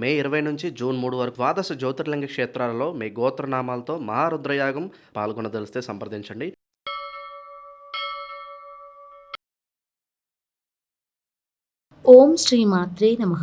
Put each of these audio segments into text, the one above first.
మే 20 నుంచి జూన్ 3 వరకు ద్వాదశ జ్యోతిర్లింగ క్షేత్రాలలో మీ గోత్రనామాలతో మహారుద్రయాగం పాల్గొనదలిస్తే సంప్రదించండి. ఓం శ్రీ మాత్రే నమః.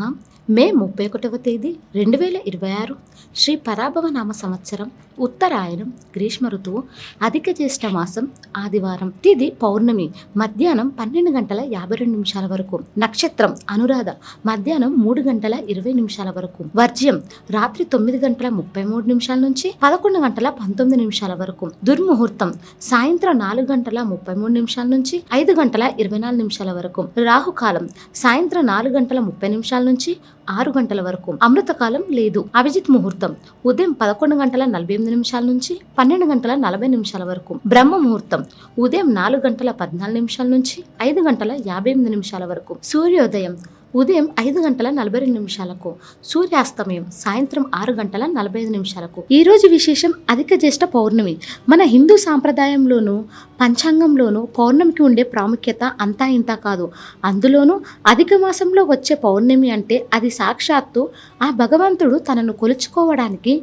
మే 31వ తేదీ 2026 శ్రీ పరాభవ నామ సంవత్సరం, ఉత్తరాయణం, గ్రీష్మ ఋతువు, అధిక జ్యేష్ఠ మాసం, ఆదివారం. తిథి పౌర్ణమి, మధ్యాహ్నం 12:52 వరకు. నక్షత్రం అనురాధ, మధ్యాహ్నం 3:20 వరకు. వర్జ్యం రాత్రి 9:33 నుంచి 11:19 వరకు. దుర్ముహూర్తం సాయంత్రం 4:33 నుంచి 5:24 వరకు. రాహుకాలం సాయంత్రం 4:30 నుంచి 6 గంటల వరకు. అమృతకాలం లేదు. అభిజిత్ ముహూర్తం ఉదయం 11:48 నుంచి 12:40 వరకు. బ్రహ్మ ముహూర్తం ఉదయం 4:14 నుంచి 5:58 వరకు. సూర్యోదయం ఉదయం 5:42 సూర్యాస్తమయం సాయంత్రం 6:45. ఈ రోజు విశేషం అధిక జ్యేష్ఠ పౌర్ణమి. మన హిందూ సాంప్రదాయంలోనూ పంచాంగంలోనూ పౌర్ణమికి ఉండే ప్రాముఖ్యత అంతా ఇంత కాదు. అందులోనూ అధిక మాసంలో వచ్చే పౌర్ణమి అంటే అది సాక్షాత్తు ఆ భగవంతుడు తనను కొలుచుకోవడానికి,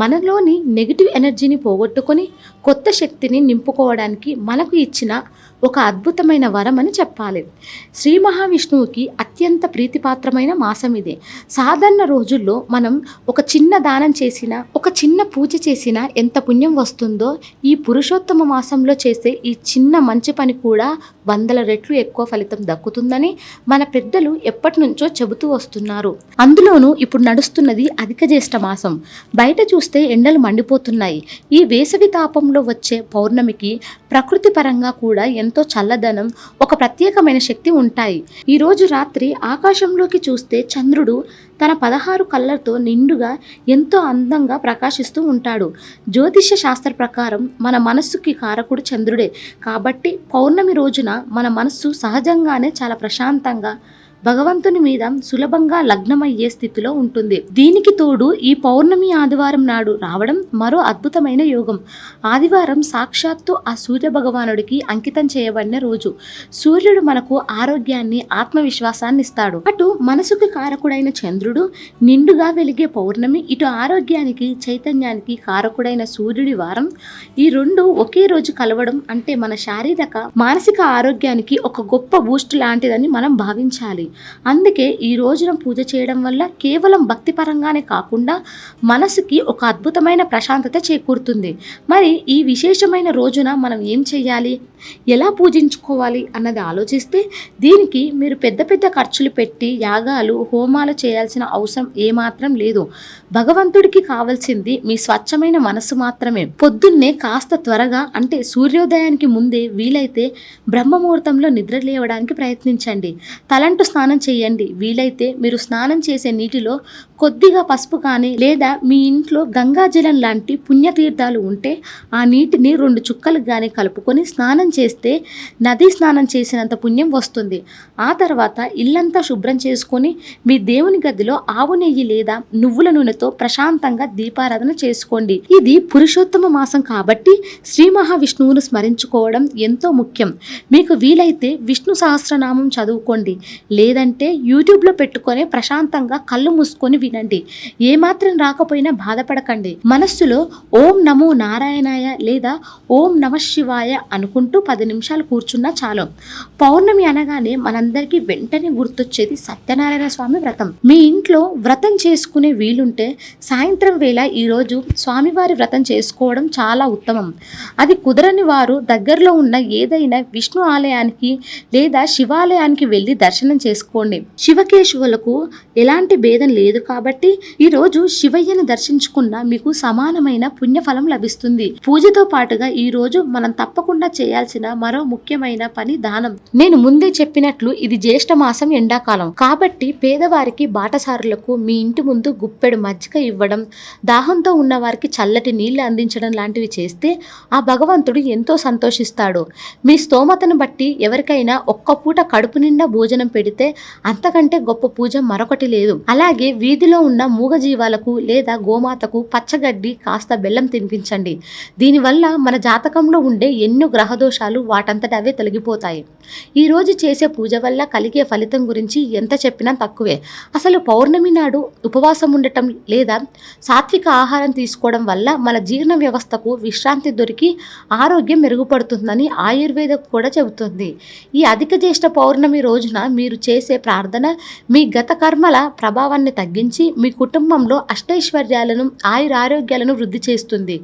మనలోని నెగిటివ్ ఎనర్జీని పోగొట్టుకొని కొత్త శక్తిని నింపుకోవడానికి మనకు ఇచ్చిన ఒక అద్భుతమైన వరం అని చెప్పాలి. శ్రీ మహావిష్ణువుకి అత్యంత ప్రీతిపాత్రమైన మాసం ఇది. సాధారణ రోజుల్లో మనం ఒక చిన్న దానం చేసినా, ఒక చిన్న పూజ చేసినా ఎంత పుణ్యం వస్తుందో, ఈ పురుషోత్తమ మాసంలో చేసే ఈ చిన్న మంచి పని కూడా 100 రెట్లు ఎక్కువ ఫలితం దక్కుతుందని మన పెద్దలు ఎప్పటి నుంచో చెబుతూ వస్తున్నారు. అందులోనూ ఇప్పుడు నడుస్తున్నది అధిక జ్యేష్ఠ మాసం. బయట చూస్తే ఎండలు మండిపోతున్నాయి. ఈ వేసవి తాపంలో వచ్చే పౌర్ణమికి ప్రకృతి పరంగా కూడా ఎంతో చల్లదనం, ఒక ప్రత్యేకమైన శక్తి ఉంటాయి. ఈ రోజు రాత్రి ఆకాశంలోకి చూస్తే చంద్రుడు తన 16 కళ్ళతో నిండుగా ఎంతో అందంగా ప్రకాశిస్తూ ఉంటాడు. జ్యోతిష్య శాస్త్ర ప్రకారం మన మనస్సుకి కారకుడు చంద్రుడే. కాబట్టి పౌర్ణమి రోజున మన మనస్సు సహజంగానే చాలా ప్రశాంతంగా భగవంతుని మీద సులభంగా లగ్నమయ్యే స్థితిలో ఉంటుంది. దీనికి తోడు ఈ పౌర్ణమి ఆదివారం నాడు రావడం మరో అద్భుతమైన యోగం. ఆదివారం సాక్షాత్తు ఆ సూర్య భగవానుడికి అంకితం చేయబడిన రోజు. సూర్యుడు మనకు ఆరోగ్యాన్ని, ఆత్మవిశ్వాసాన్ని ఇస్తాడు. అటు మనసుకు కారకుడైన చంద్రుడు నిండుగా వెలిగే పౌర్ణమి, ఇటు ఆరోగ్యానికి, చైతన్యానికి కారకుడైన సూర్యుడి వారం. ఈ రెండు ఒకే రోజు కలవడం అంటే మన శారీరక, మానసిక ఆరోగ్యానికి ఒక గొప్ప బూస్ట్ లాంటిదని మనం భావించాలి. అందుకే ఈ రోజున పూజ చేయడం వల్ల కేవలం భక్తి పరంగానే కాకుండా మనసుకి ఒక అద్భుతమైన ప్రశాంతత చేకూరుతుంది. మరి ఈ విశేషమైన రోజున మనం ఏం చేయాలి, ఎలా పూజించుకోవాలి అన్నది ఆలోచిస్తే, దీనికి మీరు పెద్ద పెద్ద ఖర్చులు పెట్టి యాగాలు, హోమాలు చేయాల్సిన అవసరం ఏమాత్రం లేదు. భగవంతుడికి కావాల్సింది మీ స్వచ్ఛమైన మనసు మాత్రమే. పొద్దున్నే కాస్త త్వరగా అంటే సూర్యోదయానికి ముందే వీలైతే బ్రహ్మముహూర్తంలో నిద్ర లేవడానికి ప్రయత్నించండి. తలంటు స్నానం చేయండి. వీలైతే మీరు స్నానం చేసే నీటిలో కొద్దిగా పసుపు కానీ లేదా మీ ఇంట్లో గంగాజలం లాంటి పుణ్యతీర్థాలు ఉంటే ఆ నీటిని 2 చుక్కలు కానీ కలుపుకొని స్నానం చేస్తే నదీ స్నానం చేసినంత పుణ్యం వస్తుంది. ఆ తర్వాత ఇల్లంతా శుభ్రం చేసుకొని మీ దేవుని గదిలో ఆవు నెయ్యి లేదా నువ్వుల నూనెతో ప్రశాంతంగా దీపారాధన చేసుకోండి. ఇది పురుషోత్తమ మాసం కాబట్టి శ్రీ మహావిష్ణువును స్మరించుకోవడం ఎంతో ముఖ్యం. మీకు వీలైతే విష్ణు సహస్రనామం చదువుకోండి. లేదంటే యూట్యూబ్లో పెట్టుకొని ప్రశాంతంగా కళ్ళు మూసుకొని వినండి. ఏమాత్రం రాకపోయినా బాధపడకండి. మనస్సులో ఓం నమో నారాయణాయ లేదా ఓం నమ శివాయ అనుకుంటూ 10 నిమిషాలు కూర్చున్నా చాలు. పౌర్ణమి అనగానే మనందరికీ వెంటనే గుర్తొచ్చేది సత్యనారాయణ స్వామి వ్రతం. మీ ఇంట్లో వ్రతం చేసుకునే వీలుంటే సాయంత్రం వేళ ఈరోజు స్వామివారి వ్రతం చేసుకోవడం చాలా ఉత్తమం. అది కుదరని వారు దగ్గరలో ఉన్న ఏదైనా విష్ణు ఆలయానికి లేదా శివాలయానికి వెళ్ళి దర్శనం చేసుకోండి. శివకేశవులకు ఎలాంటి భేదం లేదు కాబట్టి ఈరోజు శివయ్యను దర్శించుకున్న మీకు సమానమైన పుణ్యఫలం లభిస్తుంది. పూజతో పాటుగా ఈ రోజు మనం తప్పకుండా చేయాల్సిన మరో ముఖ్యమైన పని దానం. నేను ముందే చెప్పినట్లు ఇది జ్యేష్ఠ మాసం, ఎండాకాలం కాబట్టి పేదవారికి, బాటసారులకు మీ ఇంటి ముందు గుప్పెడు మజ్జిగ ఇవ్వడం, దాహంతో ఉన్న వారికి చల్లటి నీళ్లు అందించడం లాంటివి చేస్తే ఆ భగవంతుడు ఎంతో సంతోషిస్తాడు. మీ స్తోమతను బట్టి ఎవరికైనా ఒక్క పూట కడుపు నిండా భోజనం పెడితే చేస్తే అంతకంటే గొప్ప పూజ మరొకటి లేదు. అలాగే వీధిలో ఉన్న మూగజీవాలకు లేదా గోమాతకు పచ్చగడ్డి కాస్త బెల్లం తినిపించండి. దీనివల్ల మన జాతకంలో ఉండే ఎన్నో గ్రహదోషాలు వాటంతట అవే తొలగిపోతాయి. ఈ రోజు చేసే పూజ వల్ల కలిగే ఫలితం గురించి ఎంత చెప్పినా తక్కువే. అసలు పౌర్ణమి నాడు ఉపవాసం ఉండటం లేదా సాత్విక ఆహారం తీసుకోవడం వల్ల మన జీర్ణ వ్యవస్థకు విశ్రాంతి దొరికి ఆరోగ్యం మెరుగుపడుతుందని ఆయుర్వేదం కూడా చెబుతుంది. ఈ అధిక జ్యేష్ఠ పౌర్ణమి రోజున మీరు చేసే ప్రార్థన మీ గత కర్మల ప్రభావాన్ని తగ్గించి మీ కుటుంబంలో అష్టైశ్వర్యాలను ఆయురారోగ్యాలను వృద్ధి చేస్తుంది.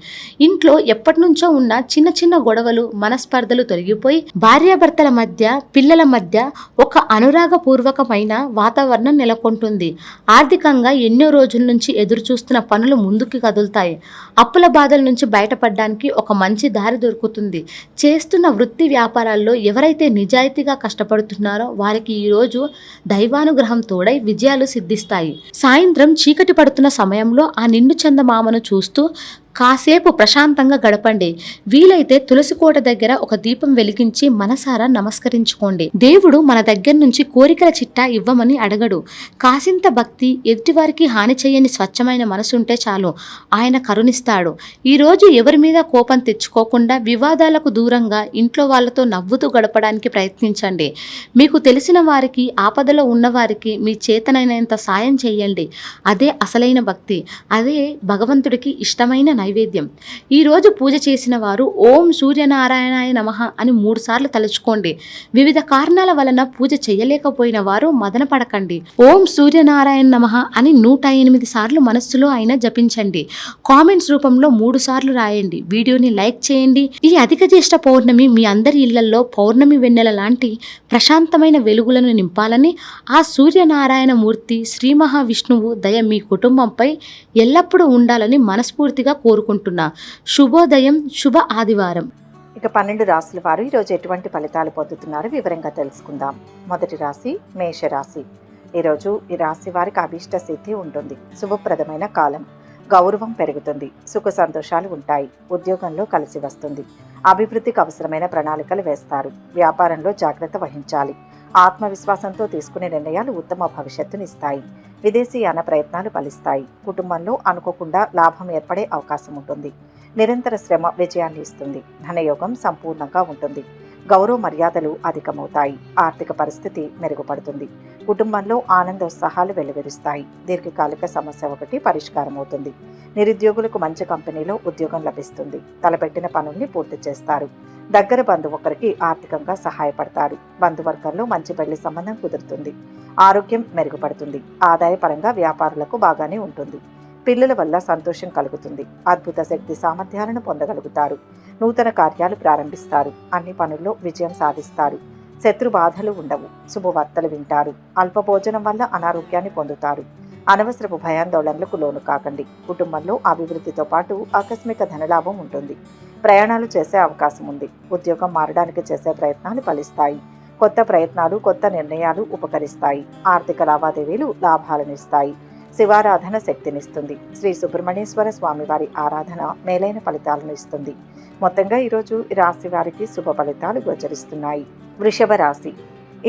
ఇంట్లో ఎప్పటి నుంచో ఉన్న చిన్న చిన్న గొడవలు మనస్పర్ధలు తొలగిపోయి భార్యాభర్తల మధ్య పిల్లల మధ్య ఒక అనురాగపూర్వకమైన వాతావరణం నెలకొంటుంది. ఆర్థికంగా ఎన్నో రోజుల నుంచి ఎదురు చూస్తున్న పనులు ముందుకు కదులుతాయి. అప్పుల బాధల నుంచి బయటపడడానికి ఒక మంచి దారి దొరుకుతుంది. చేస్తున్న వృత్తి వ్యాపారాల్లో ఎవరైతే నిజాయితీగా కష్టపడుతున్నారో వారికి ఈరోజు దైవానుగ్రహం తోడై విజయాలు సిద్ధిస్తాయి. సాయంత్రం చీకటి పడుతున్న సమయంలో ఆ నిండు చందమామను చూస్తూ కాసేపు ప్రశాంతంగా గడపండి. వీలైతే తులసి కోట దగ్గర ఒక దీపం వెలిగించి మనసారా నమస్కరించుకోండి. దేవుడు మన దగ్గర నుంచి కోరికల చిట్టా ఇవ్వమని అడగడు. కాసింత భక్తి, ఎదుటివారికి హాని చేయని స్వచ్ఛమైన మనసుంటే చాలు, ఆయన కరుణిస్తాడు. ఈరోజు ఎవరి మీద కోపం తెచ్చుకోకుండా వివాదాలకు దూరంగా ఇంట్లో వాళ్ళతో నవ్వుతూ గడపడానికి ప్రయత్నించండి. మీకు తెలిసిన వారికి, ఆపదలో ఉన్నవారికి మీ చేతనైనంత సాయం చేయండి. అదే అసలైన భక్తి. అదే భగవంతుడికి ఇష్టమైన నైవేద్యం. ఈరోజు పూజ చేసిన వారు ఓం సూర్యనారాయణాయ నమః అని 3 సార్లు తలుచుకోండి. వివిధ కారణాల వలన పూజ చేయలేకపోయిన వారు మదన పడకండి. ఓం సూర్యనారాయణ నమః అని 108 సార్లు మనస్సులో అయినా జపించండి. కామెంట్స్ రూపంలో 3 సార్లు రాయండి. వీడియోని లైక్ చేయండి. ఈ అధిక జ్యేష్ఠ పౌర్ణమి మీ అందరి ఇళ్లలో పౌర్ణమి వెన్నెల లాంటి ప్రశాంతమైన వెలుగులను నింపాలని ఆ సూర్యనారాయణ మూర్తి శ్రీ మహావిష్ణువు దయ మీ కుటుంబంపై ఎల్లప్పుడూ ఉండాలని మనస్ఫూర్తిగా కోరుకుంటున్నా. శుభోదయం. శుభ ఆదివారం. ఇక 12 రాశుల వారు ఈరోజు ఎటువంటి ఫలితాలు పొందుతున్నారో వివరంగా తెలుసుకుందాం. మొదటి రాశి మేషరాశి. ఈరోజు ఈ రాశి వారికి అభీష్ట సిద్ధి ఉంటుంది. శుభప్రదమైన కాలం. గౌరవం పెరుగుతుంది. సుఖ సంతోషాలు ఉంటాయి. ఉద్యోగంలో కలిసి వస్తుంది. అభివృద్ధికి అవసరమైన ప్రణాళికలు వేస్తారు. వ్యాపారంలో జాగ్రత్త వహించాలి. ఆత్మవిశ్వాసంతో తీసుకునే నిర్ణయాలు ఉత్తమ భవిష్యత్తునిస్తాయి. విదేశీయాన ప్రయత్నాలు ఫలిస్తాయి. కుటుంబంలో అనుకోకుండా లాభం ఏర్పడే అవకాశం ఉంటుంది. నిరంతర శ్రమ విజయాన్ని ఇస్తుంది. ధనయోగం సంపూర్ణంగా ఉంటుంది. గౌరవ మర్యాదలు అధికమవుతాయి. ఆర్థిక పరిస్థితి మెరుగుపడుతుంది. కుటుంబంలో ఆనందోత్సాహాలు వెల్లువిరుస్తాయి. దీర్ఘకాలిక సమస్య ఒకటి పరిష్కారం అవుతుంది. నిరుద్యోగులకు మంచి కంపెనీలో ఉద్యోగం లభిస్తుంది. తలపెట్టిన పనుల్ని పూర్తి చేస్తారు. దగ్గర బంధువు ఒకరికి ఆర్థికంగా సహాయపడతారు. బంధువర్గంలో మంచి పెళ్లి సంబంధం కుదురుతుంది. ఆరోగ్యం మెరుగుపడుతుంది. ఆదాయపరంగా వ్యాపారులకు బాగానే ఉంటుంది. పిల్లల వల్ల సంతోషం కలుగుతుంది. అద్భుత శక్తి సామర్థ్యాలను పొందగలుగుతారు. నూతన కార్యాలు ప్రారంభిస్తారు. అన్ని పనుల్లో విజయం సాధిస్తారు. శత్రు బాధలు ఉండవు. శుభవార్తలు వింటారు. అల్ప భోజనం వల్ల అనారోగ్యాన్ని పొందుతారు. అనవసరపు భయాందోళనలకు లోను కాకండి. కుటుంబంలో అభివృద్ధితో పాటు ఆకస్మిక ధనలాభం ఉంటుంది. ప్రయాణాలు చేసే అవకాశం ఉంది. ఉద్యోగం మారడానికి చేసే ప్రయత్నాలు ఫలిస్తాయి. కొత్త ప్రయత్నాలు, కొత్త నిర్ణయాలు ఉపకరిస్తాయి. ఆర్థిక లావాదేవీలు లాభాలనిస్తాయి. శివారాధన శక్తినిస్తుంది. శ్రీ సుబ్రహ్మణ్యేశ్వర స్వామి వారి ఆరాధన మేలైన ఫలితాలను ఇస్తుంది. మొత్తంగా ఈరోజు ఈ రాశి వారికి శుభ ఫలితాలు గోచరిస్తున్నాయి. వృషభ రాశి.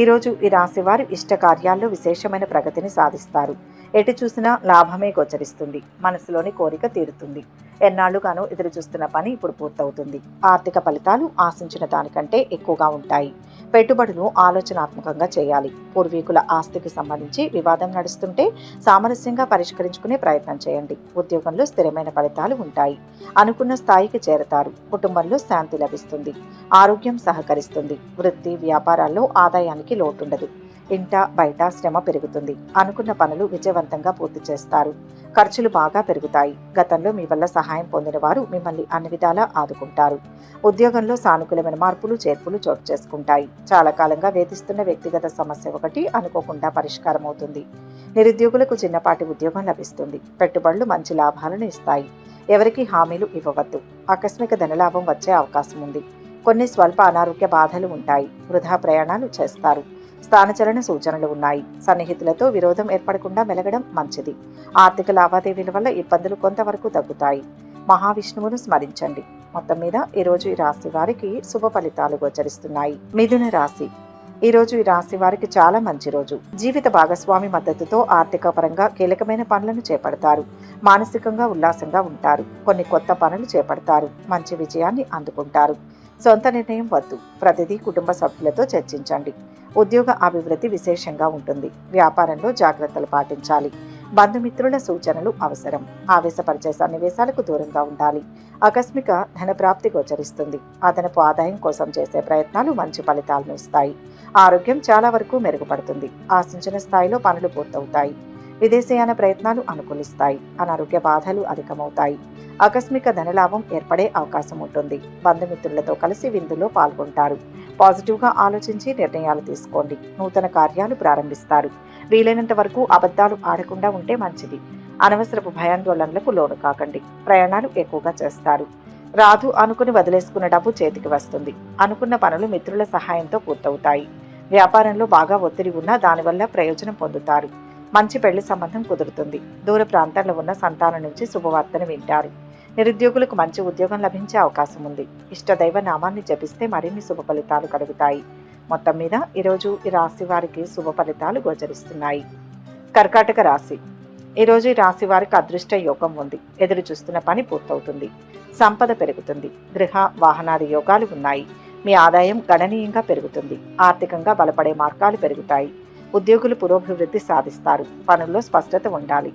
ఈరోజు ఈ రాశి వారు ఇష్ట కార్యాల్లో విశేషమైన ప్రగతిని సాధిస్తారు. ఎటు చూసినా లాభమే గోచరిస్తుంది. మనసులోని కోరిక తీరుతుంది. ఎన్నాళ్లుగానో ఎదురు చూస్తున్న పని ఇప్పుడు పూర్తవుతుంది. ఆర్థిక ఫలితాలు ఆశించిన దానికంటే ఎక్కువగా ఉంటాయి. పెట్టుబడులు ఆలోచనాత్మకంగా చేయాలి. పూర్వీకుల ఆస్తికి సంబంధించి వివాదం నడుస్తుంటే సామరస్యంగా పరిష్కరించుకునే ప్రయత్నం చేయండి. ఉద్యోగంలో స్థిరమైన ఫలితాలు ఉంటాయి. అనుకున్న స్థాయికి చేరతారు. కుటుంబంలో శాంతి లభిస్తుంది. ఆరోగ్యం సహకరిస్తుంది. వృత్తి వ్యాపారాల్లో ఆదాయానికి లోటుండదు. ఇంట బయట శ్రమ పెరుగుతుంది. అనుకున్న పనులు విజయవంతంగా పూర్తి చేస్తారు. ఖర్చులు బాగా పెరుగుతాయి. గతంలో మీ వల్ల సహాయం పొందిన వారు మిమ్మల్ని అన్ని విధాలా ఆదుకుంటారు. ఉద్యోగంలో సానుకూలమైన మార్పులు చేర్పులు చోటు చేసుకుంటాయి. చాలా కాలంగా వేధిస్తున్న వ్యక్తిగత సమస్య ఒకటి అనుకోకుండా పరిష్కారం అవుతుంది. నిరుద్యోగులకు చిన్నపాటి ఉద్యోగం లభిస్తుంది. పెట్టుబడులు మంచి లాభాలను ఇస్తాయి. ఎవరికి హామీలు ఇవ్వవద్దు. ఆకస్మిక ధనలాభం వచ్చే అవకాశం ఉంది. కొన్ని స్వల్ప అనారోగ్య బాధలు ఉంటాయి. వృధా ప్రయాణాలు చేస్తారు. స్థానచలన సూచనలు ఉన్నాయి. సన్నిహితులతో విరోధం ఏర్పడకుండా మెలగడం మంచిది. ఆర్థిక లావాదేవీల వల్ల ఇబ్బందులు కొంతవరకు తగ్గుతాయి. మహావిష్ణువును స్మరించండి. మొత్తం మీద ఈరోజు ఈ రాశి వారికి శుభ ఫలితాలు గోచరిస్తున్నాయి. మిథున రాశి. ఈరోజు ఈ రాశి వారికి చాలా మంచి రోజు. జీవిత భాగస్వామి మద్దతుతో ఆర్థిక పరంగా కీలకమైన పనులను చేపడతారు. మానసికంగా ఉల్లాసంగా ఉంటారు. కొన్ని కొత్త పనులు చేపడతారు. మంచి విజయాన్ని అందుకుంటారు. సొంత నిర్ణయం వద్దు. ప్రతిదీ కుటుంబ సభ్యులతో చర్చించండి. ఉద్యోగ అభివృద్ధి విశేషంగా ఉంటుంది. వ్యాపారంలో జాగ్రత్తలు పాటించాలి. బంధుమిత్రుల సూచనలు అవసరం. ఆవేశపరిచే సన్నివేశాలకు దూరంగా ఉండాలి. ఆకస్మిక ధనప్రాప్తి గోచరిస్తుంది. అదనపు ఆదాయం కోసం చేసే ప్రయత్నాలు మంచి ఫలితాలను ఇస్తాయి. ఆరోగ్యం చాలా వరకు మెరుగుపడుతుంది. ఆశించిన స్థాయిలో పనులు పూర్తవుతాయి. విదేశీయాన ప్రయత్నాలు అనుకూలిస్తాయి. అనారోగ్య బాధలు అధికమవుతాయి. ఆకస్మిక ధనలాభం ఏర్పడే అవకాశం ఉంటుంది. బంధుమిత్రులతో కలిసి విందులో పాల్గొంటారు. పాజిటివ్గా ఆలోచించి నిర్ణయాలు తీసుకోండి. నూతన కార్యాలు ప్రారంభిస్తారు. వీలైనంత వరకు అబద్ధాలు ఆడకుండా ఉంటే మంచిది. అనవసరపు భయాందోళనలకు లోను కాకండి. ప్రయాణాలు ఎక్కువగా చేస్తారు. రాదు అనుకుని వదిలేసుకున్న డబ్బు చేతికి వస్తుంది. అనుకున్న పనులు మిత్రుల సహాయంతో పూర్తవుతాయి. వ్యాపారంలో బాగా ఒత్తిడి ఉన్నా దానివల్ల ప్రయోజనం పొందుతారు. మంచి పెళ్లి సంబంధం కుదురుతుంది. దూర ప్రాంతాల్లో ఉన్న సంతానం నుంచి శుభవార్తను వింటారు. నిరుద్యోగులకు మంచి ఉద్యోగం లభించే అవకాశం ఉంది. ఇష్టదైవ నామాన్ని జపిస్తే మరిన్ని శుభ ఫలితాలు కలుగుతాయి. మొత్తం మీద ఈరోజు ఈ రాశి వారికి శుభ ఫలితాలు గోచరిస్తున్నాయి. కర్కాటక రాశి. ఈరోజు ఈ రాశి వారికి అదృష్ట యోగం ఉంది. ఎదురు చూస్తున్న పని పూర్తవుతుంది. సంపద పెరుగుతుంది. గృహ వాహనాది యోగాలు ఉన్నాయి. మీ ఆదాయం గణనీయంగా పెరుగుతుంది. ఆర్థికంగా బలపడే మార్గాలు పెరుగుతాయి. ఉద్యోగులు పురోభివృద్ధి సాధిస్తారు. పనుల్లో స్పష్టత ఉండాలి.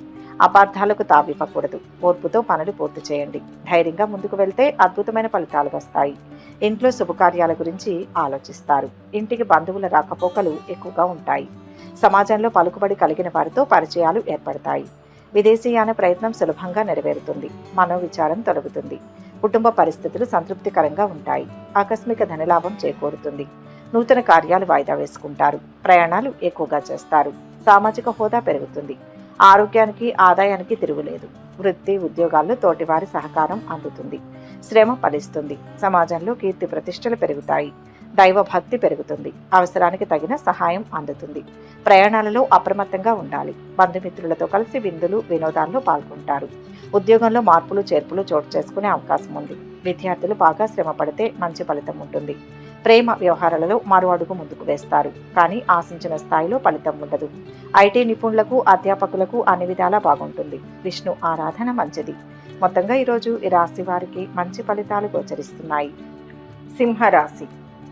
అపార్థాలకు తావివ్వకూడదు. ఓర్పుతో పనులు పూర్తి చేయండి. ధైర్యంగా ముందుకు వెళ్తే అద్భుతమైన ఫలితాలు వస్తాయి. ఇంట్లో శుభకార్యాల గురించి ఆలోచిస్తారు. ఇంటికి బంధువుల రాకపోకలు ఎక్కువగా ఉంటాయి. సమాజంలో పలుకుబడి కలిగిన వారితో పరిచయాలు ఏర్పడతాయి. విదేశీయాన ప్రయత్నం సులభంగా నెరవేరుతుంది. మనోవిచారం తొలగుతుంది. కుటుంబ పరిస్థితులు సంతృప్తికరంగా ఉంటాయి. ఆకస్మిక ధనలాభం చేకూరుతుంది. నూతన కార్యాలు వాయిదా వేసుకుంటారు. ప్రయాణాలు ఎక్కువగా చేస్తారు. సామాజిక హోదా పెరుగుతుంది. ఆరోగ్యానికి ఆదాయానికి తిరుగులేదు. వృత్తి ఉద్యోగాల్లో తోటివారి సహకారం అందుతుంది. శ్రమ ఫలిస్తుంది. సమాజంలో కీర్తి ప్రతిష్టలు పెరుగుతాయి. దైవ భక్తి పెరుగుతుంది. అవసరానికి తగిన సహాయం అందుతుంది. ప్రయాణాలలో అప్రమత్తంగా ఉండాలి. బంధుమిత్రులతో కలిసి విందులు వినోదాల్లో పాల్గొంటారు. ఉద్యోగంలో మార్పులు చేర్పులు చోటు చేసుకునే అవకాశం ఉంది. విద్యార్థులు బాగా శ్రమ పడితే మంచి ఫలితం ఉంటుంది. ప్రేమ వ్యవహారాలలో మరో అడుగు ముందుకు వేస్తారు. కానీ ఆశించిన స్థాయిలో ఫలితం ఉండదు. ఐటీ నిపుణులకు అధ్యాపకులకు అన్ని విధాలా బాగుంటుంది. విష్ణు ఆరాధన మంచిది. మొత్తంగా ఈరోజు ఈ రాశి వారికి మంచి ఫలితాలు గోచరిస్తున్నాయి. సింహరాశి.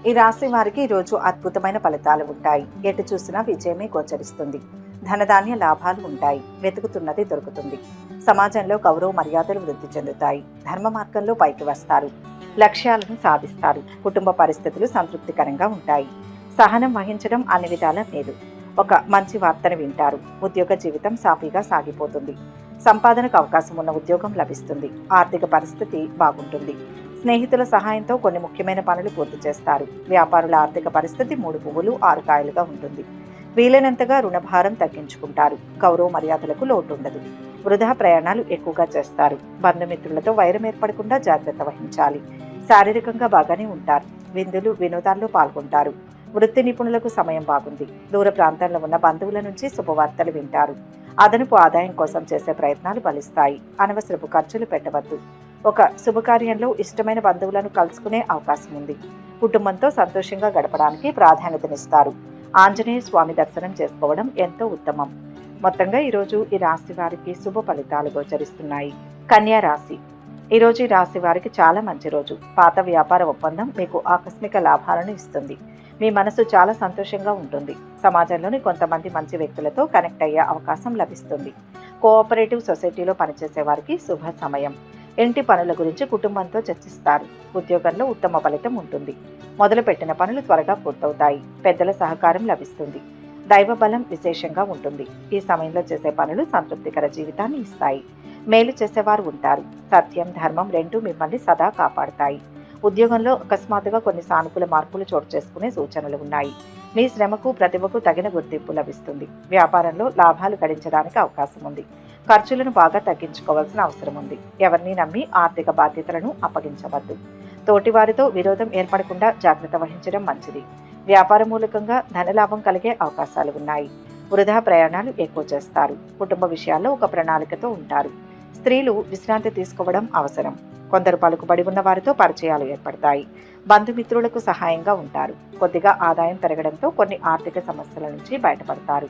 ఈ రాశి వారికి ఈరోజు అద్భుతమైన ఫలితాలు ఉంటాయి. ఎటు చూసినా విజయమే గోచరిస్తుంది. ధనధాన్య లాభాలు ఉంటాయి. వెతుకుతున్నది దొరుకుతుంది. సమాజంలో గౌరవ మర్యాదలు వృద్ధి చెందుతాయి. ధర్మ మార్గంలో పైకి వస్తారు. లక్ష్యాలను సాధిస్తారు. కుటుంబ పరిస్థితులు సంతృప్తికరంగా ఉంటాయి. సహనం వహించడం అన్ని విధాల మేలు. ఒక మంచి వార్తను వింటారు. ఉద్యోగ జీవితం సాఫీగా సాగిపోతుంది. సంపాదనకు అవకాశం ఉన్న ఉద్యోగం లభిస్తుంది. ఆర్థిక పరిస్థితి బాగుంటుంది. స్నేహితుల సహాయంతో కొన్ని ముఖ్యమైన పనులు పూర్తి చేస్తారు. వ్యాపారుల ఆర్థిక పరిస్థితి 3 పువ్వులు 6 కాయలుగా ఉంటుంది. వీలైనంతగా రుణభారం తగ్గించుకుంటారు. గౌరవ మర్యాదలకు లోటు ఉండదు. వృధా ప్రయాణాలు ఎక్కువగా చేస్తారు. బంధుమిత్రులతో వైరం ఏర్పడకుండా జాగ్రత్త వహించాలి. శారీరకంగా బాగానే ఉంటారు. విందులు వినోదాల్లో పాల్గొంటారు. వృత్తి నిపుణులకు సమయం బాగుంది. దూర ప్రాంతాల్లో ఉన్న బంధువుల నుంచి శుభవార్తలు వింటారు. అదనపు ఆదాయం కోసం చేసే ప్రయత్నాలు ఫలిస్తాయి. అనవసరపు ఖర్చులు పెట్టవద్దు. ఒక శుభకార్యంలో ఇష్టమైన బంధువులను కలుసుకునే అవకాశం ఉంది. కుటుంబంతో సంతోషంగా గడపడానికి ప్రాధాన్యతనిస్తారు. ఆంజనేయ స్వామి దర్శనం చేసుకోవడం ఎంతో ఉత్తమం. మొత్తంగా ఈరోజు ఈ రాశి వారికి శుభ ఫలితాలు గోచరిస్తున్నాయి. కన్యా రాశి. ఈరోజు ఈ రాశి వారికి చాలా మంచి రోజు. పాత వ్యాపార ఒప్పందం మీకు ఆకస్మిక లాభాలను ఇస్తుంది. మీ మనసు చాలా సంతోషంగా ఉంటుంది. సమాజంలోని కొంతమంది మంచి వ్యక్తులతో కనెక్ట్ అయ్యే అవకాశం లభిస్తుంది. కోఆపరేటివ్ సొసైటీలో పనిచేసే వారికి శుభ సమయం. ఇంటి పనుల గురించి కుటుంబంతో చర్చిస్తారు. ఉద్యోగంలో ఉత్తమ ఫలితం ఉంటుంది. మొదలుపెట్టిన పనులు త్వరగా పూర్తవుతాయి. పెద్దల సహకారం లభిస్తుంది. దైవ బలం విశేషంగా ఉంటుంది. ఈ సమయంలో చేసే పనులు సంతృప్తికర జీవితాన్ని ఇస్తాయి. మేలు చేసేవారు ఉంటారు. సత్యం ధర్మం రెండూ మిమ్మల్ని సదా కాపాడుతాయి. ఉద్యోగంలో అకస్మాత్తుగా కొన్ని సానుకూల మార్పులు చోటు చేసుకునే సూచనలు ఉన్నాయి. మీ శ్రమకు ప్రతిభకు తగిన గుర్తింపు లభిస్తుంది. వ్యాపారంలో లాభాలు గడించడానికి అవకాశం ఉంది. ఖర్చులను బాగా తగ్గించుకోవాల్సిన అవసరం ఉంది. ఎవరిని నమ్మి ఆర్థిక బాధ్యతలను అప్పగించవద్దు. తోటివారితో విరోధం ఏర్పడకుండా జాగ్రత్త వహించడం మంచిది. వ్యాపార మూలకంగా ధనలాభం కలిగే అవకాశాలు ఉన్నాయి. వృధా ప్రయాణాలు ఎక్కువ చేస్తారు. కుటుంబ విషయాల్లో ఒక ప్రణాళికతో ఉంటారు. స్త్రీలు విశ్రాంతి తీసుకోవడం అవసరం. కొందరు పలుకుబడి ఉన్న వారితో పరిచయాలు ఏర్పడతాయి. బంధుమిత్రులకు సహాయంగా ఉంటారు. కొద్దిగా ఆదాయం పెరగడంతో కొన్ని ఆర్థిక సమస్యల నుంచి బయటపడతారు.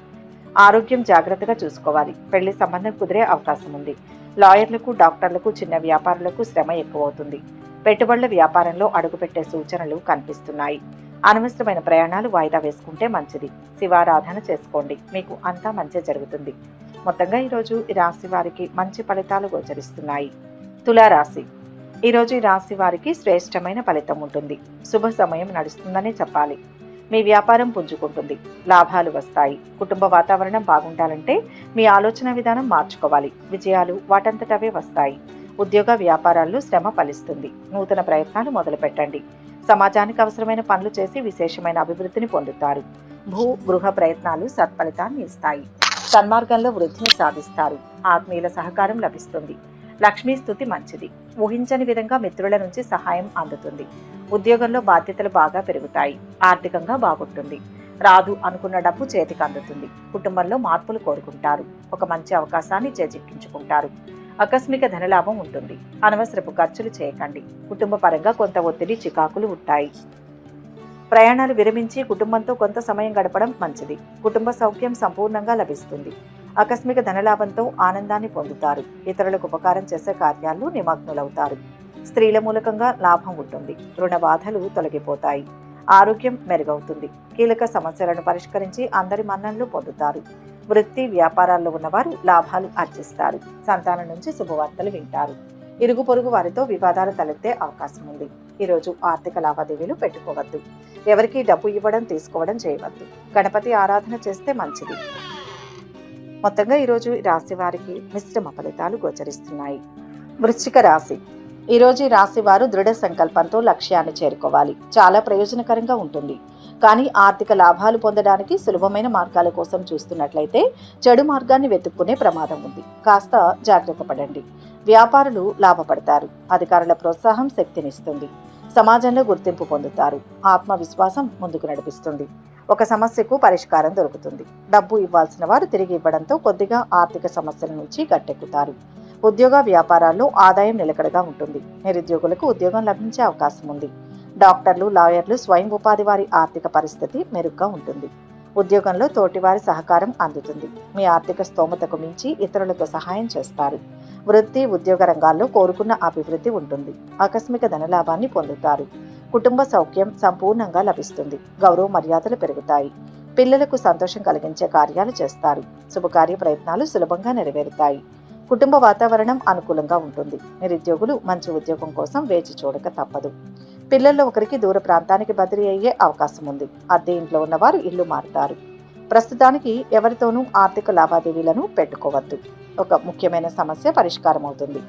ఆరోగ్యం జాగ్రత్తగా చూసుకోవాలి. పెళ్లి సంబంధం కుదిరే అవకాశం ఉంది. లాయర్లకు, డాక్టర్లకు, చిన్న వ్యాపారులకు శ్రమ ఎక్కువవుతుంది. పెట్టుబడుల వ్యాపారంలో అడుగుపెట్టే సూచనలు కనిపిస్తున్నాయి. అనవసరమైన ప్రయాణాలు వాయిదా వేసుకుంటే మంచిది. శివారాధన చేసుకోండి. మీకు అంతా మంచి జరుగుతుంది. మొత్తంగా ఈరోజు ఈ రాశి వారికి మంచి ఫలితాలు గోచరిస్తున్నాయి. తులారాశి. ఈరోజు ఈ రాశి వారికి శ్రేష్టమైన ఫలితం ఉంటుంది. శుభ సమయం నడుస్తుందనే చెప్పాలి. మీ వ్యాపారం పుంజుకుంటుంది. లాభాలు వస్తాయి. కుటుంబ వాతావరణం బాగుండాలంటే మీ ఆలోచన విధానం మార్చుకోవాలి. విజయాలు వాటంతటవే వస్తాయి. ఉద్యోగ వ్యాపారాల్లో శ్రమ ఫలిస్తుంది. నూతన ప్రయత్నాలు మొదలు పెట్టండి. సమాజానికి అవసరమైన పనులు చేసి విశేషమైన అభివృద్ధిని పొందుతారు. భూ గృహ ప్రయత్నాలు సత్ఫలితాన్ని ఇస్తాయి. సన్మార్గంలో వృద్ధిని సాధిస్తారు. ఆత్మీయుల సహకారం లభిస్తుంది. లక్ష్మీ స్తుతి మంచిది. ఊహించని విధంగా మిత్రుల నుంచి సహాయం అందుతుంది. ఉద్యోగంలో బాధ్యతలు బాగా పెరుగుతాయి. ఆర్థికంగా బాగుంటుంది. రాదు అనుకున్న డబ్బు చేతికి అందుతుంది. కుటుంబంలో మార్పులు కోరుకుంటారు. ఒక మంచి అవకాశాన్ని చేజిక్కించుకుంటారు. ఆకస్మిక ధనలాభం ఉంటుంది. అనవసరపు ఖర్చులు చేయకండి. కుటుంబ పరంగా కొంత ఒత్తిడి, చికాకులు ఉంటాయి. ప్రయాణాలు విరమించి కుటుంబంతో కొంత సమయం గడపడం మంచిది. కుటుంబ సౌఖ్యం సంపూర్ణంగా లభిస్తుంది. ఆకస్మిక ధనలాభంతో ఆనందాన్ని పొందుతారు. ఇతరులకు ఉపకారం చేసే కార్యాల్లో నిమగ్నులవుతారు. స్త్రీల మూలకంగా లాభం ఉంటుంది. రుణ బాధలు తొలగిపోతాయి. ఆరోగ్యం మెరుగవుతుంది. కీలక సమస్యలను పరిష్కరించి అందరి మన్ననలు పొందుతారు. వృత్తి వ్యాపారాల్లో ఉన్నవారు లాభాలు ఆర్జిస్తారు. సంతానం నుంచి శుభవార్తలు వింటారు. ఇరుగు పొరుగు వారితో వివాదాలు తలెత్తే అవకాశం ఉంది. ఈరోజు ఆర్థిక లావాదేవీలు పెట్టుకోవద్దు. ఎవరికి డబ్బు ఇవ్వడం తీసుకోవడం చేయవద్దు. గణపతి ఆరాధన చేస్తే మంచిది. మొత్తంగా ఈరోజు ఈ రాశి వారికి మిశ్రమ ఫలితాలు గోచరిస్తున్నాయి. వృశ్చిక రాశి. ఈరోజు ఈ రాశి వారు దృఢ సంకల్పంతో లక్ష్యాన్ని చేరుకోవాలి. చాలా ప్రయోజనకరంగా ఉంటుంది. కానీ ఆర్థిక లాభాలు పొందడానికి సులభమైన మార్గాల కోసం చూస్తున్నట్లయితే చెడు మార్గాన్ని వెతుక్కునే ప్రమాదం ఉంది. కాస్త జాగ్రత్త పడండి. వ్యాపారులు లాభపడతారు. అధికారుల ప్రోత్సాహం శక్తినిస్తుంది. సమాజంలో గుర్తింపు పొందుతారు. ఆత్మవిశ్వాసం ముందుకు నడిపిస్తుంది. ఒక సమస్యకు పరిష్కారం దొరుకుతుంది. డబ్బు ఇవ్వాల్సిన వారు తిరిగి ఇవ్వడంతో కొద్దిగా ఆర్థిక సమస్యల నుంచి గట్టెక్కుతారు. ఉద్యోగ వ్యాపారాల్లో ఆదాయం నిలకడగా ఉంటుంది. నిరుద్యోగులకు ఉద్యోగం లభించే అవకాశం ఉంది. డాక్టర్లు, లాయర్లు, స్వయం ఉపాధి వారి ఆర్థిక పరిస్థితి మెరుగ్గా ఉంటుంది. ఉద్యోగంలో తోటివారి సహకారం అందుతుంది. మీ ఆర్థిక స్తోమతకు మించి ఇతరులకు సహాయం చేస్తారు. వృత్తి, ఉద్యోగ రంగాల్లో కోరుకున్న అభివృద్ధి ఉంటుంది. ఆకస్మిక ధనలాభాన్ని పొందుతారు. కుటుంబ సౌఖ్యం సంపూర్ణంగా లభిస్తుంది. గౌరవ మర్యాదలు పెరుగుతాయి. పిల్లలకు సంతోషం కలిగించే కార్యాలు చేస్తారు. శుభకార్య ప్రయత్నాలు సులభంగా నెరవేరుతాయి. కుటుంబ వాతావరణం అనుకూలంగా ఉంటుంది. నిరుద్యోగులు మంచి ఉద్యోగం కోసం వేచి చూడక తప్పదు. పిల్లల్లో ఒకరికి దూర ప్రాంతానికి బదిలీ అయ్యే అవకాశం ఉంది. అద్దె ఇంట్లో ఉన్నవారు ఇల్లు మారుతారు. ప్రస్తుతానికి ఎవరితోనూ ఆర్థిక లావాదేవీలను పెట్టుకోవద్దు. ఒక ముఖ్యమైన సమస్య పరిష్కారం అవుతుంది.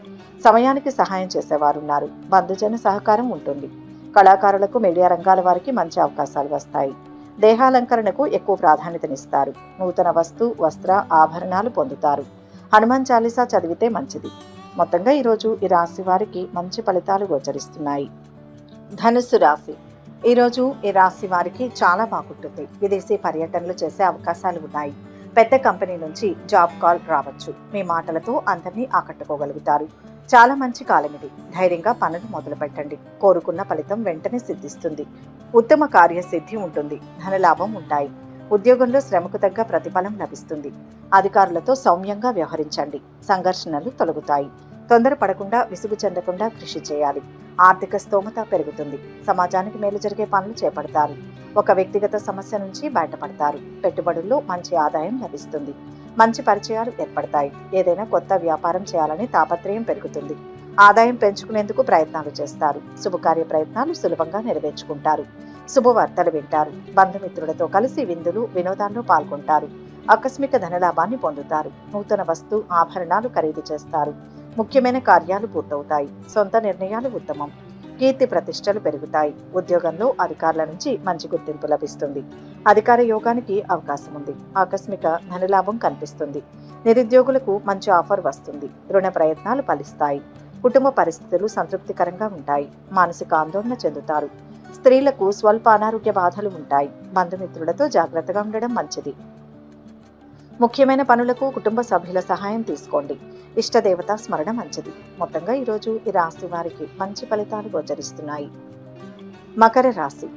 సమయానికి సహాయం చేసేవారున్నారు. బంధుజన సహకారం ఉంటుంది. కళాకారులకు, మీడియా రంగాల వారికి మంచి అవకాశాలు వస్తాయి. దేహాలంకరణకు ఎక్కువ ప్రాధాన్యతనిస్తారు. నూతన వస్త్ర ఆభరణాలు పొందుతారు. హనుమాన్ చాలీసా చదివితే మంచిది. మొత్తంగా ఈరోజు ఈ రాశి వారికి మంచి ఫలితాలు గోచరిస్తున్నాయి. ధనుస్సు రాశి. ఈరోజు ఈ రాశి వారికి చాలా బాగుంటుంది. విదేశీ పర్యటనలు చేసే అవకాశాలు ఉన్నాయి. పెద్ద కంపెనీ నుంచి జాబ్ కాల్ రావచ్చు. మీ మాటలతో అందరినీ ఆకట్టుకోగలుగుతారు. చాలా మంచి కాలం ఇది. ధైర్యంగా పనులు మొదలు పెట్టండి. కోరుకున్న ఫలితం వెంటనే సిద్ధిస్తుంది. ఉత్తమ కార్యసిద్ధి ఉంటుంది. ధనలాభం ఉంటాయి. ఉద్యోగంలో శ్రమకు తగ్గ ప్రతిఫలం లభిస్తుంది. అధికారులతో సౌమ్యంగా వ్యవహరించండి. సంఘర్షణలు తొలగుతాయి. తొందరపడకుండా, విసుగు చెందకుండా కృషి చేయాలి. ఆర్థిక స్తోమత పెరుగుతుంది. సమాజానికి మేలు జరిగే పనులు చేపడతారు. ఒక వ్యక్తిగత సమస్య నుంచి బయటపడతారు. పెట్టుబడుల్లో మంచి ఆదాయం లభిస్తుంది. మంచి పరిచయాలు ఏర్పడతాయి. ఏదైనా కొత్త వ్యాపారం చేయాలని తాపత్రయం పెరుగుతుంది. ఆదాయం పెంచుకునేందుకు ప్రయత్నాలు చేస్తారు. శుభకార్య ప్రయత్నాలు సులభంగా నెరవేర్చుకుంటారు. శుభవార్తలు వింటారు. బంధుమిత్రులతో కలిసి విందులు, వినోదాల్లో పాల్గొంటారు. ఆకస్మిక ధనలాభాన్ని పొందుతారు. నూతన ఆభరణాలు ఖరీదు చేస్తారు. ముఖ్యమైన కార్యాలు పూర్తవుతాయి. సొంత నిర్ణయాలు ఉత్తమం. కీర్తి ప్రతిష్టలు పెరుగుతాయి. ఉద్యోగంలో అధికారుల నుంచి మంచి గుర్తింపు లభిస్తుంది. అధికార యోగానికి అవకాశం ఉంది. ఆకస్మిక ధనలాభం కనిపిస్తుంది. నిరుద్యోగులకు మంచి ఆఫర్ వస్తుంది. రుణ ప్రయత్నాలు ఫలిస్తాయి. కుటుంబ పరిస్థితులు సంతృప్తికరంగా ఉంటాయి. మానసిక ఆందోళన చెందుతారు. స్త్రీలకు స్వల్ప అనారోగ్య బాధలు ఉంటాయి. బంధుమిత్రులతో జాగ్రత్తగా ఉండడం మంచిది. ముఖ్యమైన పనులకు కుటుంబ సభ్యుల సహాయం తీసుకోండి. ఇష్టదేవత స్మరణ మంచిది. మొత్తంగా ఈరోజు ఈ రాశి వారికి మంచి ఫలితాలు గోచరిస్తున్నాయి. మకర రాశి.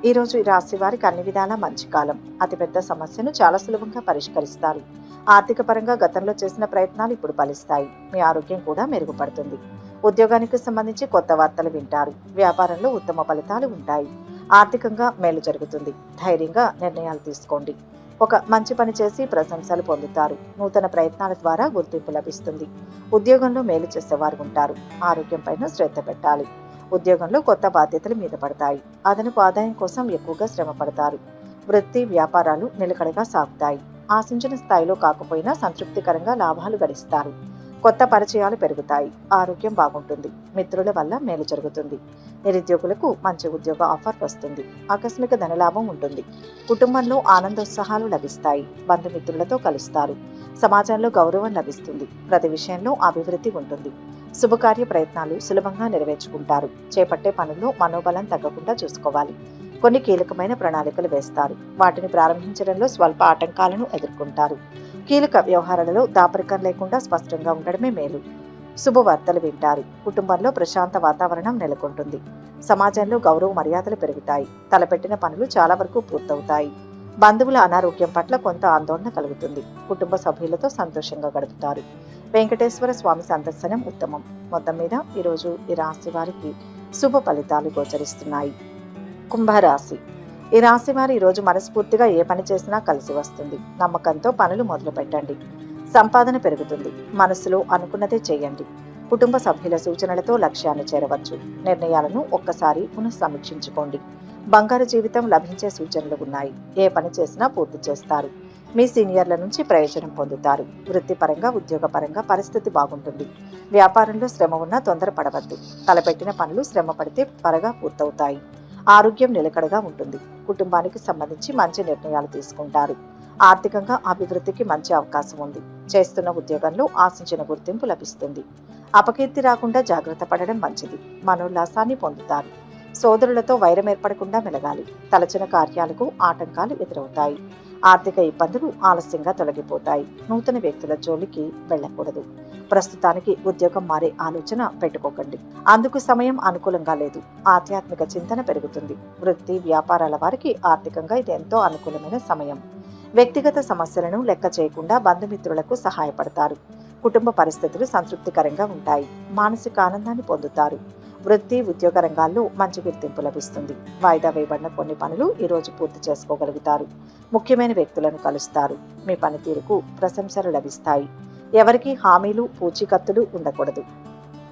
ఈరోజు ఈ రాశి వారికి అన్ని విధాలా మంచి కాలం. అతిపెద్ద సమస్యను చాలా సులభంగా పరిష్కరిస్తారు. ఆర్థిక పరంగా గతంలో చేసిన ప్రయత్నాలు ఇప్పుడు ఫలిస్తాయి. మీ ఆరోగ్యం కూడా మెరుగుపడుతుంది. ఉద్యోగానికి సంబంధించి కొత్త వార్తలు వింటారు. వ్యాపారంలో ఉత్తమ ఫలితాలు ఉంటాయి. ఆర్థికంగా మేలు జరుగుతుంది. ధైర్యంగా నిర్ణయాలు తీసుకోండి. ఒక మంచి పని చేసి ప్రశంసలు పొందుతారు. నూతన ప్రయత్నాల ద్వారా గుర్తింపు లభిస్తుంది. ఉద్యోగంలో మేలు చేసేవారు ఉంటారు. ఆరోగ్యం పైన శ్రద్ధ పెట్టాలి. ఉద్యోగంలో కొత్త బాధ్యతలు మీద పడతాయి. అదనపు ఆదాయం కోసం ఎక్కువగా శ్రమ పడతారు. వృత్తి వ్యాపారాలు నిలకడగా సాగుతాయి. ఆశించిన స్థాయిలో కాకపోయినా సంతృప్తికరంగా లాభాలు గడిస్తారు. కొత్త పరిచయాలు పెరుగుతాయి. ఆరోగ్యం బాగుంటుంది. మిత్రుల వల్ల మేలు జరుగుతుంది. నిరుద్యోగులకు మంచి ఉద్యోగ ఆఫర్ వస్తుంది. ఆకస్మిక ధనలాభం ఉంటుంది. కుటుంబంలో ఆనందోత్సాహాలు లభిస్తాయి. బంధుమిత్రులతో కలుస్తారు. సమాజంలో గౌరవం లభిస్తుంది. ప్రతి విషయంలో అభివృద్ధి ఉంటుంది. శుభకార్య ప్రయత్నాలు సులభంగా నెరవేర్చుకుంటారు. చేపట్టే పనుల్లో మనోబలం తగ్గకుండా చూసుకోవాలి. కొన్ని కీలకమైన ప్రణాళికలు వేస్తారు. వాటిని ప్రారంభించడంలో స్వల్ప ఆటంకాలను ఎదుర్కొంటారు. కీలక వ్యవహారాలలో దాపరికం లేకుండా స్పష్టంగా ఉండడమే మేలు. శుభవార్తలు వింటారు. కుటుంబంలో ప్రశాంత వాతావరణం నెలకొంటుంది. సమాజంలో గౌరవ మర్యాదలు పెరుగుతాయి. తలపెట్టిన పనులు చాలా వరకు పూర్తవుతాయి. బంధువుల అనారోగ్యం పట్ల కొంత ఆందోళన కలుగుతుంది. కుటుంబ సభ్యులతో సంతోషంగా గడుపుతారు. వెంకటేశ్వర స్వామి సందర్శనం ఉత్తమం. మొత్తం మీద ఈరోజు ఈ రాశి వారికి శుభ ఫలితాలు గోచరిస్తున్నాయి. కుంభరాశి. ఈ రాశి వారు ఈరోజు మనస్ఫూర్తిగా ఏ పని చేసినా కలిసి వస్తుంది. నమ్మకంతో పనులు మొదలు పెట్టండి. సంపాదన పెరుగుతుంది. మనసులో అనుకున్నదే చేయండి. కుటుంబ సభ్యుల సూచనలతో లక్ష్యాన్ని చేరవచ్చు. నిర్ణయాలను ఒక్కసారి పునఃసమీక్షించుకోండి. బంగారు జీవితం లభించే సూచనలు ఉన్నాయి. ఏ పని చేసినా పూర్తి చేస్తారు. మీ సీనియర్ల నుంచి ప్రయోజనం పొందుతారు. వృత్తిపరంగా ఉద్యోగపరంగా పరిస్థితి బాగుంటుంది. వ్యాపారంలో శ్రమ ఉన్నా తొందరపడవద్దు. తలపెట్టిన పనులు శ్రమ పడితే త్వరగా పూర్తవుతాయి. ఆరోగ్యం నిలకడగా ఉంటుంది. కుటుంబానికి సంబంధించి మంచి నిర్ణయాలు తీసుకుంటారు. ఆర్థికంగా అభివృద్ధికి మంచి అవకాశం ఉంది. చేస్తున్న ఉద్యోగంలో ఆశించిన గుర్తింపు లభిస్తుంది. అపకీర్తి రాకుండా జాగ్రత్త పడడం మంచిది. మనోల్లాసాన్ని పొందుతారు. సోదరులతో వైరం ఏర్పడకుండా మెలగాలి. తలచిన కార్యాలకు ఆటంకాలు ఎదురవుతాయి. ఆర్థిక ఇబ్బందులు ఆలస్యంగా తొలగిపోతాయి. నూతన వ్యక్తుల జోలికి వెళ్ళకూడదు. ప్రస్తుతానికి ఉద్యోగం మారే ఆలోచన పెట్టుకోకండి. అందుకు సమయం అనుకూలంగా లేదు. ఆధ్యాత్మిక చింతన పెరుగుతుంది. వృత్తి వ్యాపారాల వారికి ఆర్థికంగా ఇది ఎంతో అనుకూలమైన సమయం. వ్యక్తిగత సమస్యలను లెక్క చేయకుండా బంధుమిత్రులకు సహాయపడతారు. కుటుంబ పరిస్థితులు సంతృప్తికరంగా ఉంటాయి. మానసిక ఆనందాన్ని పొందుతారు. వృత్తి ఉద్యోగ రంగాల్లో మంచి గుర్తింపు లభిస్తుంది. వాయిదా వేయబడిన కొన్ని పనులు ఈరోజు పూర్తి చేసుకోగలుగుతారు. ముఖ్యమైన వ్యక్తులను కలుస్తారు. మీ పనితీరుకు ప్రశంసలు లభిస్తాయి. ఎవరికి హామీలు పూచీకత్తులు ఉండకూడదు.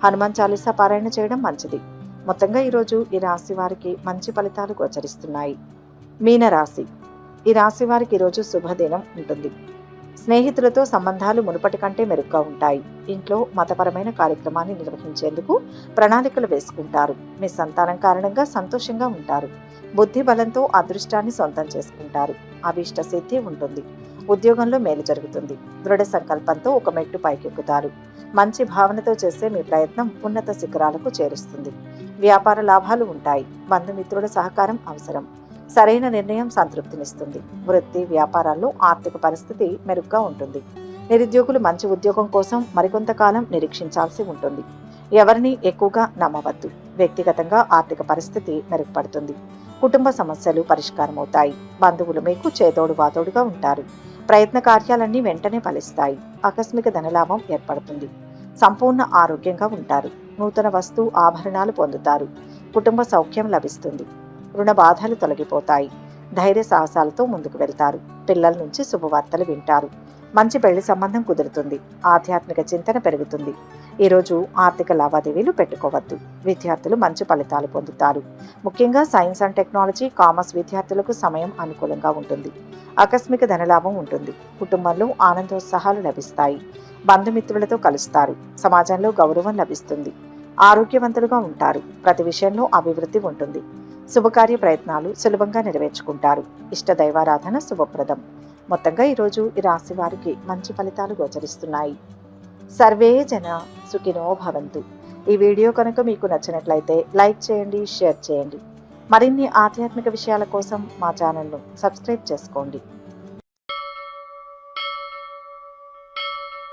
హనుమాన్ చాలీసా పారాయణ చేయడం మంచిది. మొత్తంగా ఈరోజు ఈ రాశి వారికి మంచి ఫలితాలు గోచరిస్తున్నాయి. మీనరాశి. ఈ రాశి వారికి ఈరోజు శుభదినం ఉంటుంది. స్నేహితులతో సంబంధాలు మునుపటి కంటే మెరుగ్గా ఉంటాయి. ఇంట్లో మతపరమైన కార్యక్రమాన్ని నిర్వహించేందుకు ప్రణాళికలు వేసుకుంటారు. మీ సంతానం కారణంగా సంతోషంగా ఉంటారు. బుద్ధి బలంతో అదృష్టాన్ని సొంతం చేసుకుంటారు. అభీష్ట సిద్ధి ఉంటుంది. ఉద్యోగంలో మేలు జరుగుతుంది. దృఢ సంకల్పంతో ఒక మెట్టు పైకెక్కుతారు. మంచి భావనతో చేసే మీ ప్రయత్నం ఉన్నత శిఖరాలకు చేరుస్తుంది. వ్యాపార లాభాలు ఉంటాయి. బంధుమిత్రుల సహకారం అవసరం. సరైన నిర్ణయం సంతృప్తినిస్తుంది. వృత్తి వ్యాపారాల్లో ఆర్థిక పరిస్థితి మెరుగ్గా ఉంటుంది. నిరుద్యోగులు మంచి ఉద్యోగం కోసం మరికొంతకాలం నిరీక్షించాల్సి ఉంటుంది. ఎవరిని ఎక్కువగా నమ్మవద్దు. వ్యక్తిగతంగా ఆర్థిక పరిస్థితి మెరుగుపడుతుంది. కుటుంబ సమస్యలు పరిష్కారమవుతాయి. బంధువులు మీకు చేదోడు వాదోడుగా ఉంటారు. ప్రయత్న కార్యాలన్నీ వెంటనే ఫలిస్తాయి. ఆకస్మిక ధనలాభం ఏర్పడుతుంది. సంపూర్ణ ఆరోగ్యంగా ఉంటారు. నూతన వస్తు ఆభరణాలు పొందుతారు. కుటుంబ సౌఖ్యం లభిస్తుంది. రుణ బాధలు తొలగిపోతాయి. ధైర్య సాహసాలతో ముందుకు వెళ్తారు. పిల్లల నుంచి శుభవార్తలు వింటారు. మంచి పెళ్లి సంబంధం కుదురుతుంది. ఆధ్యాత్మిక చింతన పెరుగుతుంది. ఈరోజు ఆర్థిక లావాదేవీలు పెట్టుకోవద్దు. విద్యార్థులు మంచి ఫలితాలు పొందుతారు. ముఖ్యంగా సైన్స్ అండ్ టెక్నాలజీ కామర్స్ విద్యార్థులకు సమయం అనుకూలంగా ఉంటుంది. ఆకస్మిక ధనలాభం ఉంటుంది. కుటుంబంలో ఆనందోత్సాహాలు లభిస్తాయి. బంధుమిత్రులతో కలుస్తారు. సమాజంలో గౌరవం లభిస్తుంది. ఆరోగ్యవంతులుగా ఉంటారు. ప్రతి విషయంలో అభివృద్ధి ఉంటుంది. శుభకార్య ప్రయత్నాలు సులభంగా నెరవేర్చుకుంటారు. ఇష్ట దైవారాధన శుభప్రదం. మొత్తంగా ఈరోజు ఈ రాశి వారికి మంచి ఫలితాలు గోచరిస్తున్నాయి. సర్వే జన సుఖినో భవంతు. ఈ వీడియో కనుక మీకు నచ్చినట్లయితే లైక్ చేయండి, షేర్ చేయండి. మరిన్ని ఆధ్యాత్మిక విషయాల కోసం మా ఛానల్ను సబ్స్క్రైబ్ చేసుకోండి.